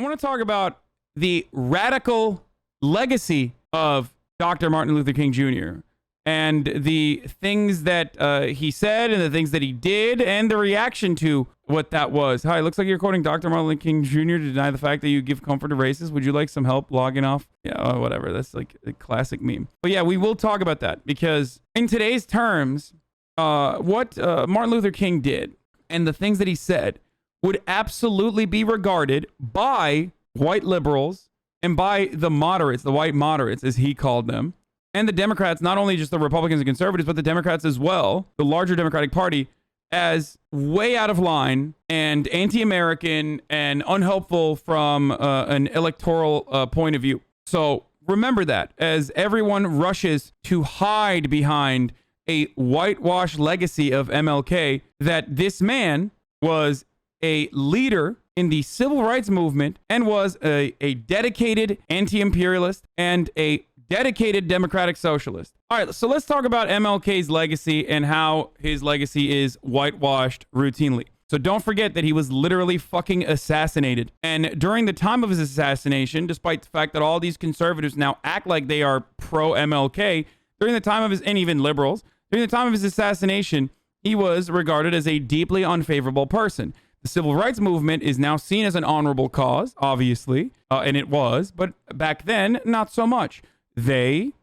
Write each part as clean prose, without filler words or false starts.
want to talk about the radical legacy of Dr. Martin Luther King Jr. and the things that he said and the things that he did and the reaction to what that was. Hi, it looks like you're quoting Dr. Martin Luther King Jr. to deny the fact that you give comfort to racists. Would you like some help logging off? Yeah, whatever. That's like a classic meme. But yeah, we will talk about that because in today's terms, what Martin Luther King did and the things that he said would absolutely be regarded by white liberals and by the moderates, the white moderates, as he called them, and the Democrats, not only just the Republicans and conservatives, but the Democrats as well, the larger Democratic Party, as way out of line and anti-American and unhelpful from an electoral point of view. So remember that as everyone rushes to hide behind a whitewashed legacy of MLK, that this man was a leader in the civil rights movement and was a dedicated anti-imperialist and a dedicated democratic socialist. All right, so let's talk about MLK's legacy and how his legacy is whitewashed routinely. So don't forget that he was literally fucking assassinated. And during the time of his assassination, despite the fact that all these conservatives now act like they are pro-MLK, during the time of his, and even liberals, during the time of his assassination, he was regarded as a deeply unfavorable person. The civil rights movement is now seen as an honorable cause, obviously, and it was, but back then, not so much. They,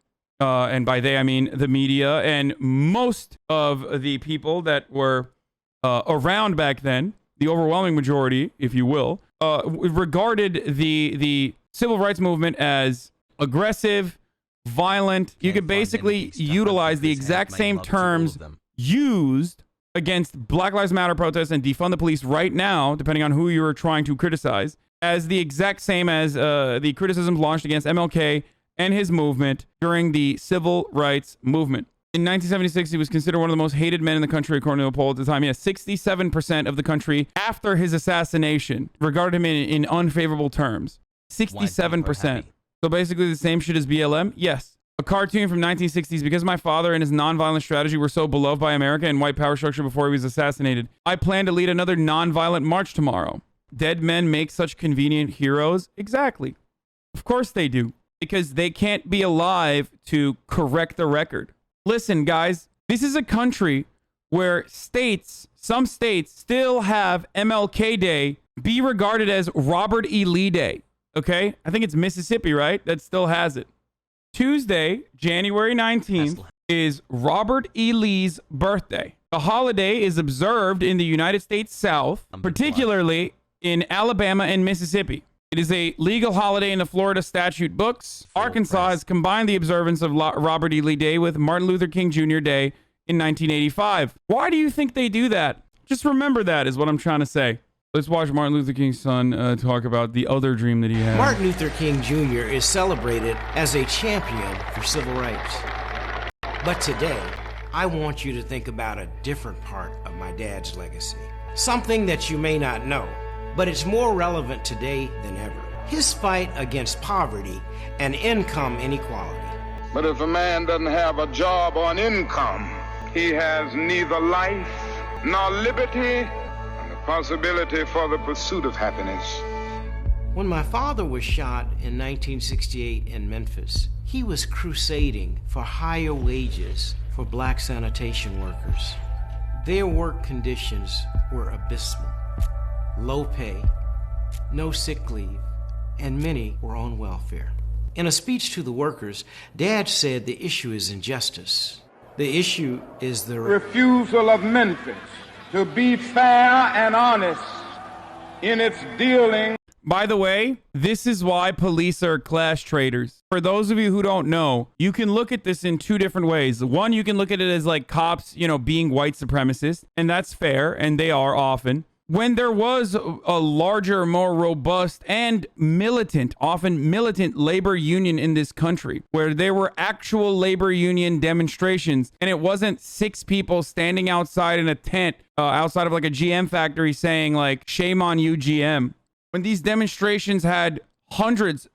and by they I mean the media and most of the people that were around back then, the overwhelming majority, if you will, regarded the civil rights movement as aggressive, violent. You could basically utilize the exact same terms used against Black Lives Matter protests and defund the police right now, depending on who you were trying to criticize, as the exact same as the criticisms launched against MLK and his movement during the civil rights movement. In 1976, he was considered one of the most hated men in the country, according to a poll at the time. Yes, 67% of the country after his assassination regarded him in unfavorable terms. 67%. So basically the same shit as BLM? Yes. A cartoon from 1960s, because my father and his nonviolent strategy were so beloved by America and white power structure before he was assassinated, I plan to lead another nonviolent march tomorrow. Dead men make such convenient heroes? Exactly. Of course they do. Because they can't be alive to correct the record. Listen, guys, this is a country where some states still have MLK Day be regarded as Robert E. Lee Day. Okay? I think it's Mississippi, right? That still has it. Tuesday, January 19th, is Robert E. Lee's birthday. The holiday is observed in the United States South, particularly in Alabama and Mississippi. It is a legal holiday in the Florida statute books. Arkansas has combined the observance of Robert E. Lee Day with Martin Luther King Jr. Day in 1985. Why do you think they do that? Just remember that is what I'm trying to say. Let's watch Martin Luther King's son talk about the other dream that he had. Martin Luther King Jr. is celebrated as a champion for civil rights. But today, I want you to think about a different part of my dad's legacy. Something that you may not know, but it's more relevant today than ever. His fight against poverty and income inequality. But if a man doesn't have a job or an income, he has neither life nor liberty, possibility for the pursuit of happiness. When my father was shot in 1968 in Memphis, he was crusading for higher wages for black sanitation workers. Their work conditions were abysmal. Low pay, no sick leave, and many were on welfare. In a speech to the workers, Dad said the issue is injustice. The issue is the refusal of Memphis to be fair and honest in its dealing. By the way, this is why police are class traitors. For those of you who don't know, you can look at this in two different ways. One, you can look at it as like cops, being white supremacists, and that's fair, and they are often. When there was a larger, more robust and often militant labor union in this country, where there were actual labor union demonstrations, and it wasn't 6 people standing outside in a tent outside of like a GM factory saying like, shame on you, GM. When these demonstrations had hundreds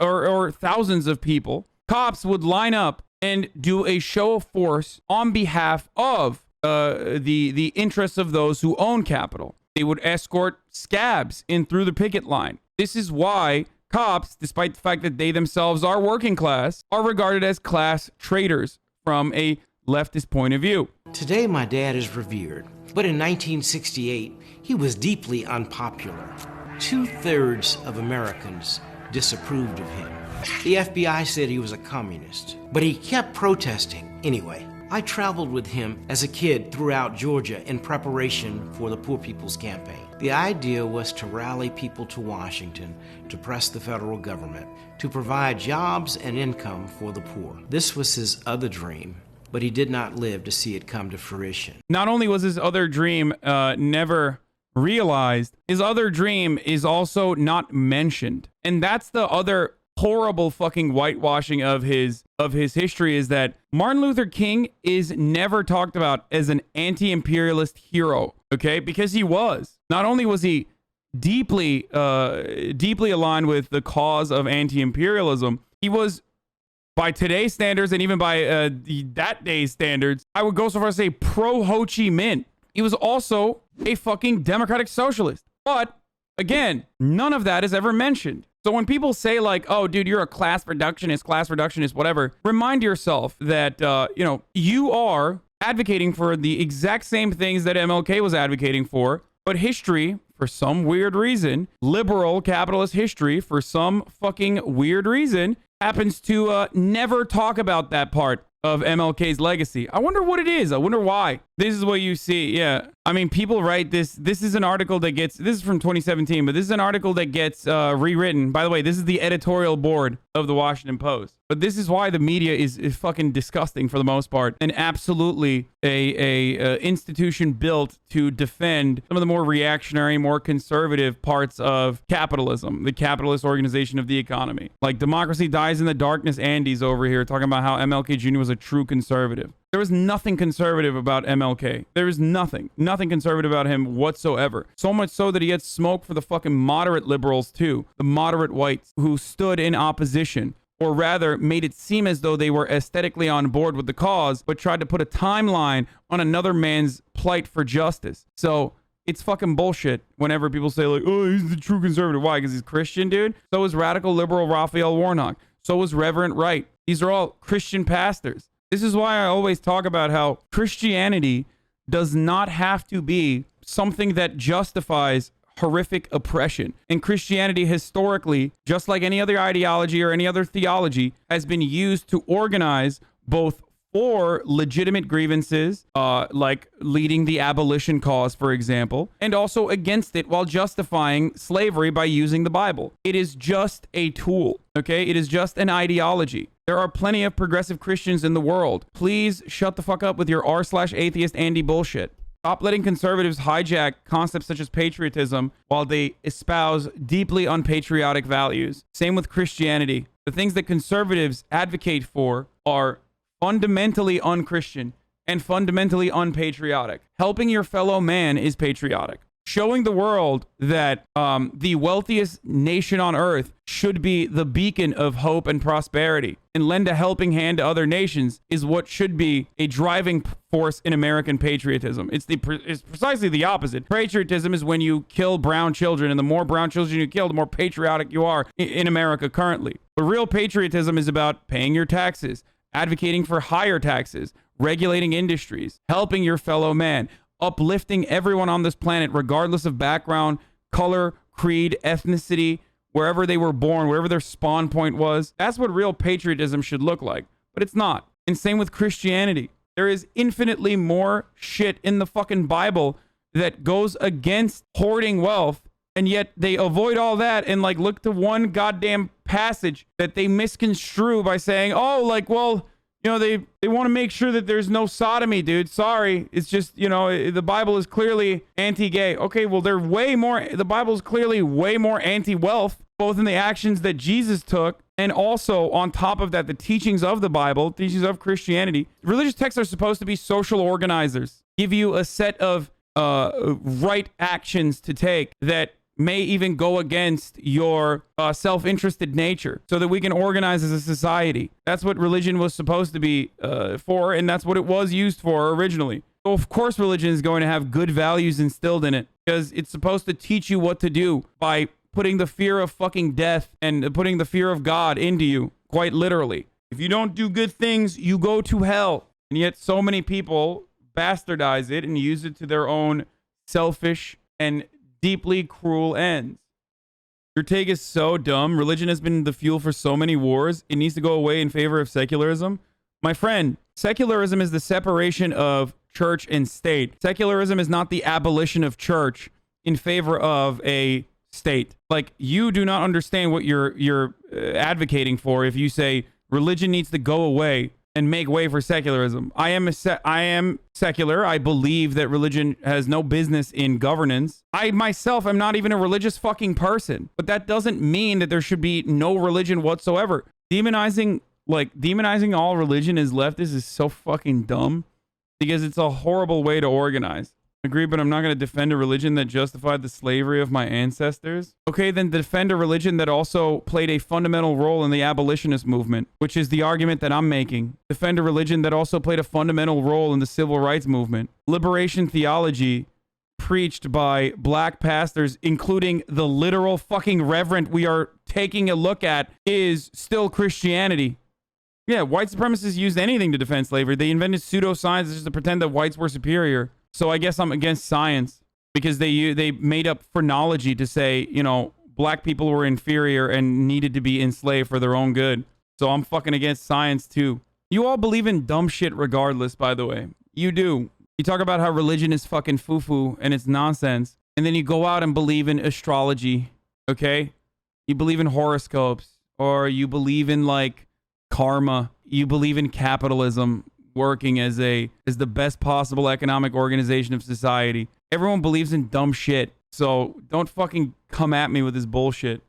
or thousands of people, cops would line up and do a show of force on behalf of the interests of those who own capital. They would escort scabs in through the picket line. This is why cops, despite the fact that they themselves are working class, are regarded as class traitors from a leftist point of view. Today, my dad is revered, but in 1968, he was deeply unpopular. 2/3 of Americans disapproved of him. The FBI said he was a communist, but he kept protesting anyway. I traveled with him as a kid throughout Georgia in preparation for the Poor People's Campaign. The idea was to rally people to Washington to press the federal government to provide jobs and income for the poor. This was his other dream, but he did not live to see it come to fruition. Not only was his other dream never realized, his other dream is also not mentioned. And that's the other horrible fucking whitewashing of his history, is that Martin Luther King is never talked about as an anti-imperialist hero, okay? Because he was. Not only was he deeply aligned with the cause of anti-imperialism, he was, by today's standards and even by that day's standards, I would go so far as to say pro-Ho Chi Minh. He was also a fucking democratic socialist. But again, none of that is ever mentioned. So when people say like, oh, dude, you're a class reductionist, whatever, remind yourself that, you are advocating for the exact same things that MLK was advocating for. But history, for some weird reason, liberal capitalist history, for some fucking weird reason, happens to never talk about that part of MLK's legacy. I wonder what it is. I wonder why. This is what you see. Yeah. I mean, people write this. This is an article that gets, this is from 2017, but this is an article that gets rewritten. By the way, this is the editorial board of the Washington Post. But this is why the media is fucking disgusting for the most part, and absolutely a institution built to defend some of the more reactionary, more conservative parts of capitalism, the capitalist organization of the economy. Like Democracy Dies in the Darkness Andes over here talking about how MLK Jr. was a true conservative. There was nothing conservative about MLK. There was nothing conservative about him whatsoever. So much so that he had smoke for the fucking moderate liberals too, the moderate whites who stood in opposition, or rather made it seem as though they were aesthetically on board with the cause, but tried to put a timeline on another man's plight for justice. So it's fucking bullshit whenever people say like, oh, he's the true conservative. Why? Because he's Christian, dude? So is radical liberal Raphael Warnock. So is Reverend Wright. These are all Christian pastors. This is why I always talk about how Christianity does not have to be something that justifies horrific oppression. And Christianity historically, just like any other ideology or any other theology, has been used to organize both for legitimate grievances, like leading the abolition cause, for example, and also against it while justifying slavery by using the Bible. It is just a tool, okay? It is just an ideology. There are plenty of progressive Christians in the world. Please shut the fuck up with your r/atheist Andy bullshit. Stop letting conservatives hijack concepts such as patriotism while they espouse deeply unpatriotic values. Same with Christianity. The things that conservatives advocate for are fundamentally unchristian and fundamentally unpatriotic. Helping your fellow man is patriotic. Showing the world that the wealthiest nation on earth should be the beacon of hope and prosperity and lend a helping hand to other nations is what should be a driving force in American patriotism. It's precisely the opposite. Patriotism is when you kill brown children, and the more brown children you kill, the more patriotic you are in America currently. But real patriotism is about paying your taxes, advocating for higher taxes, regulating industries, helping your fellow man, uplifting everyone on this planet, regardless of background, color, creed, ethnicity, wherever they were born, wherever their spawn point was. That's what real patriotism should look like. But it's not. And same with Christianity. There is infinitely more shit in the fucking Bible that goes against hoarding wealth, and yet they avoid all that and like look to one goddamn passage that they misconstrue by saying, oh, like, well, you know, they want to make sure that there's no sodomy, dude. Sorry. It's just, you know, the Bible is clearly anti-gay. Okay, well, the Bible is clearly way more anti-wealth, both in the actions that Jesus took and also on top of that, the teachings of the Bible, teachings of Christianity. Religious texts are supposed to be social organizers, give you a set of right actions to take that may even go against your self-interested nature so that we can organize as a society. That's what religion was supposed to be for, and that's what it was used for originally. So of course religion is going to have good values instilled in it because it's supposed to teach you what to do by putting the fear of fucking death and putting the fear of God into you, quite literally. If you don't do good things, you go to hell. And yet so many people bastardize it and use it to their own selfish and deeply cruel ends. Your take is so dumb. Religion has been the fuel for so many wars. It needs to go away in favor of secularism. My friend, secularism is the separation of church and state. Secularism is not the abolition of church in favor of a state. Like, you do not understand what you're advocating for if you say religion needs to go away and make way for secularism. I am secular. I believe that religion has no business in governance. I myself am not even a religious fucking person, but that doesn't mean that there should be no religion whatsoever. Demonizing all religion as leftists is so fucking dumb because it's a horrible way to organize. Agree, but I'm not going to defend a religion that justified the slavery of my ancestors. Okay, then defend a religion that also played a fundamental role in the abolitionist movement, which is the argument that I'm making. Defend a religion that also played a fundamental role in the civil rights movement. Liberation theology preached by black pastors, including the literal fucking reverend we are taking a look at, is still Christianity. Yeah, white supremacists used anything to defend slavery. They invented pseudoscience just to pretend that whites were superior. So I guess I'm against science because they made up phrenology to say, you know, black people were inferior and needed to be enslaved for their own good. So I'm fucking against science too. You all believe in dumb shit regardless, by the way. You do. You talk about how religion is fucking foo-foo and it's nonsense. And then you go out and believe in astrology, okay? You believe in horoscopes, or you believe in like karma. You believe in capitalism working as the best possible economic organization of society. Everyone believes in dumb shit. So don't fucking come at me with this bullshit.